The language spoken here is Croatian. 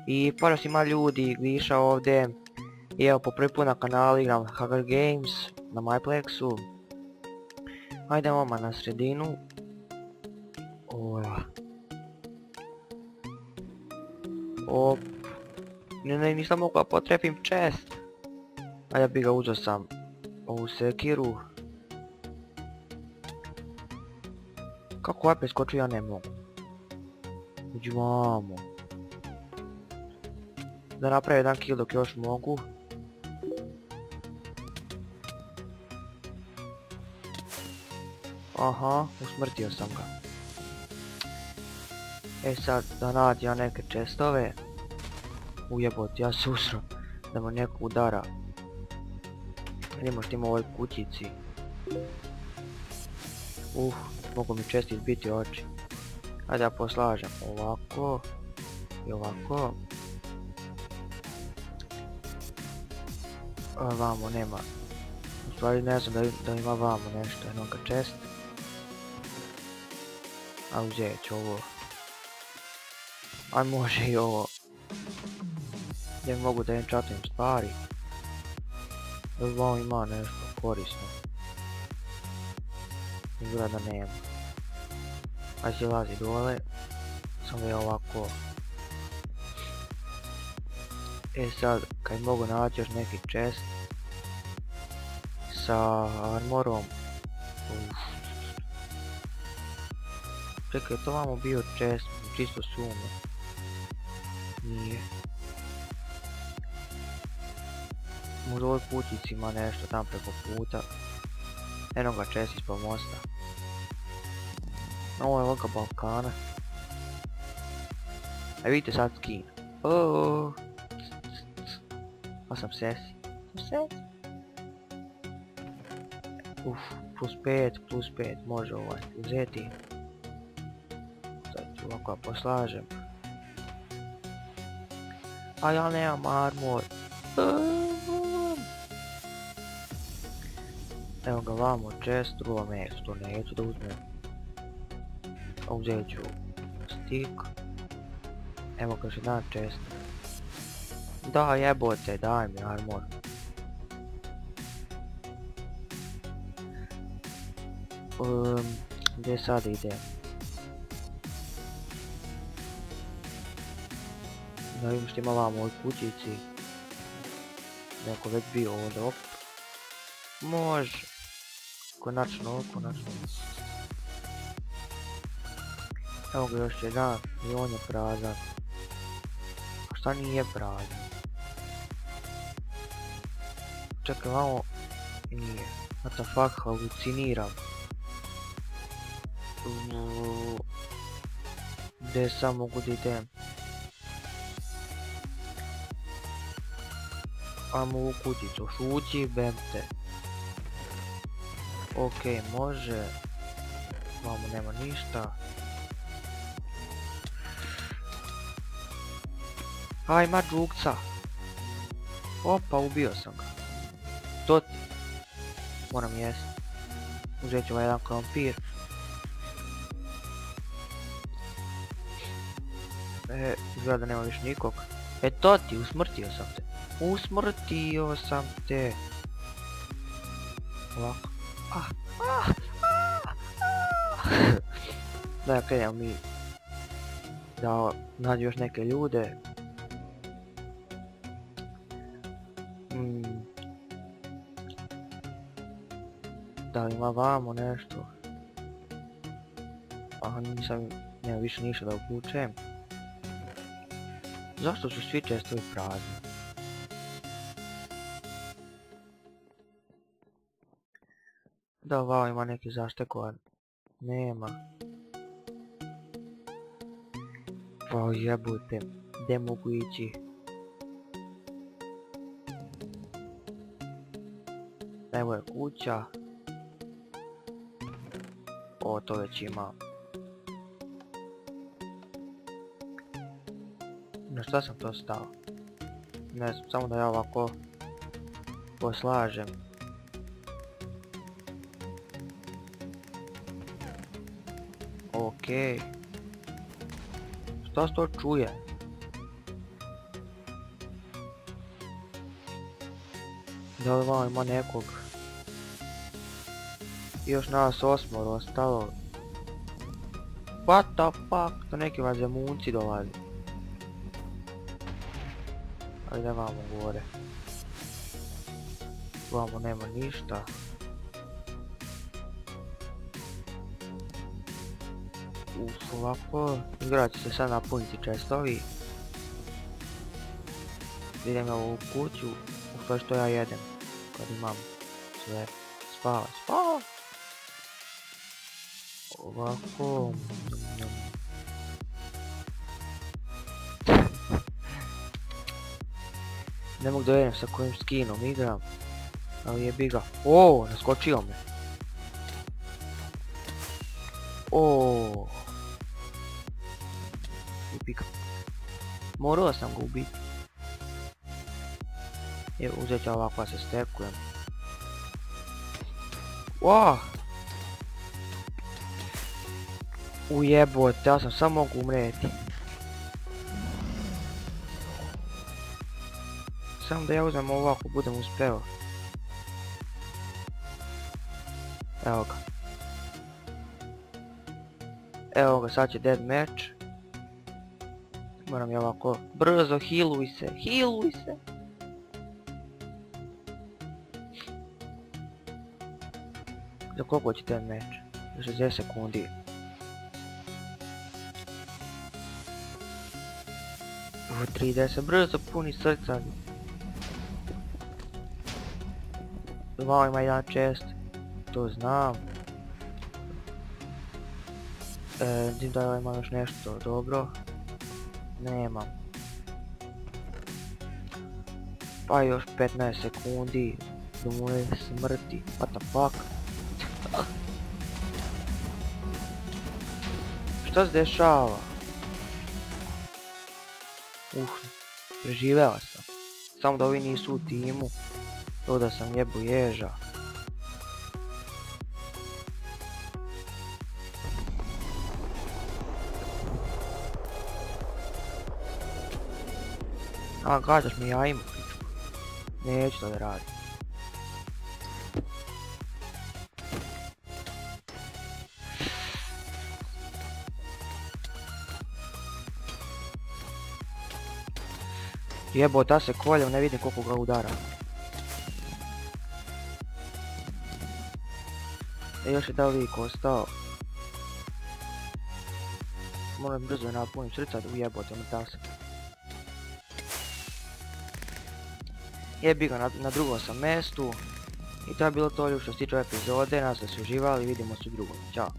I porast ima ljudi, Gliša ovdje. I evo po prvi put na kanalu igram Hunger Games na Myplexu. Hajdemo odmah na sredinu. Op. Ne, nisam mogla potrefim chest. A ja bi ga uzeo sam ovu sekiru. Kako opet skoču, ja ne mogu. Uđi vamo. Da napravim jedan kill dok još mogu. Aha, usmrtio sam ga. E sad da nađi ja neke chestove. Ujebot, ja se usro da me neko udara. Vidimo što ima u ovoj kućici. Mogu mi čest izbiti oči. Ajde ja poslažem ovako i ovako. Vamo nema. U stvari ne znam da ima vamo nešto, jednoga čest. A uzet ću ovo. A može i ovo. Gdje mogu da enčatujem stvari. Ovo ima nešto korisno. Izgleda da nema. Ajde se lazi dole. Samo je ovako. E sad, kad mogu naći još neki chest sa armorom. Čekaj, to vamo bio chest, čisto sumnje. Nije. Možda u ovoj kućici ima nešto tam preko puta. Eno ga chest ispod mosta. Ovo je ovoga Balkana. A vidite sad skin. Pa sam sesi. Plus 5, može ovaj uzeti. Sad ću ovako poslažem. A ja nemam armor. Evo ga vamo chest, drugo mjesto, neću da uzmem. Uzet ću stick. Evo ga još jedan chest. Da jebote, daj mi armor. Gdje sad idem? Da vidim što ima vamo u ovoj kućici. Neko već bio ovdje, op. Može. Konačno. Evo ga još jedan i on je prazan. A šta nije prazan? Čekaj, vamo nije. What the fuck, haluciniram. Gdje sam mogu da idem? Ajmo u kućicu, šući, bemte. Okej, može. Vamo nema ništa. A, ima džukca. Opa, ubio sam ga. To ti. Moram jesti. Uzet ću ovaj jedan krompir. Izgleda da nema više nikog. To ti, usmrtio sam te. Ovako. Da, krenemo mi da nađu još neke ljude. Da li ima vamo nešto? Aha, nema više ništa da uključujem. Zašto su svi chestovi prazni? Da, vamo ima neki zaštekova. Nema. Pa jebute, gdje mogu ići? Evo je kuća. O, to već ima. Na šta sam to stao? Ne znam, samo da ja ovako poslažem. Okej. Šta se to čuje? Da li vam ima nekog? Još nas 8 ostalo. What the fuck? To neki vanzemunci dolazi. Ajde vamo gore. Vamo nema ništa. Ovako, igra će se sad napuniti čestovi. Idem ja u ovu kuću, u što što ja jedem, kad imam sve. Spava. Ovako. Ne mogu da vidim sa kojim skinom igram, ali jebi ga. O, naskočio me. O. Jebi ga. Morao sam ga ubiti. Evo, uzet ću ovako se stekujem. Wow. Ujebote, ja sam samo mogu umreti. Samo da ja uzmem ovako, budem uspeo. Evo ga. Evo ga, sad će dead match. Moram ja ovako, brzo, healuj se. Za koliko će dead match? Za 60 sekundi. Ovo 30, brzo puni srca. Vamo ima jedan chest, to znam. Vidim da ima još nešto dobro. Nemam. Pa još 15 sekundi do moje smrti. What the fuck? Šta se dešava? Preživela sam. Samo da ovi nisu u timu. To da sam jebu ježa. A, gađaš mi jajima, pičku. Neću to da radim. Jebo, ta se koljem, ne vidim koliko ga udara. Još je da lik ostao. Moram brzo napuniti srca da ujebote ta se. Jebi ga, na drugom sam mjestu. I to je bilo to što se tiče epizode, nas da ste uživali, vidimo se u drugom. Ćao.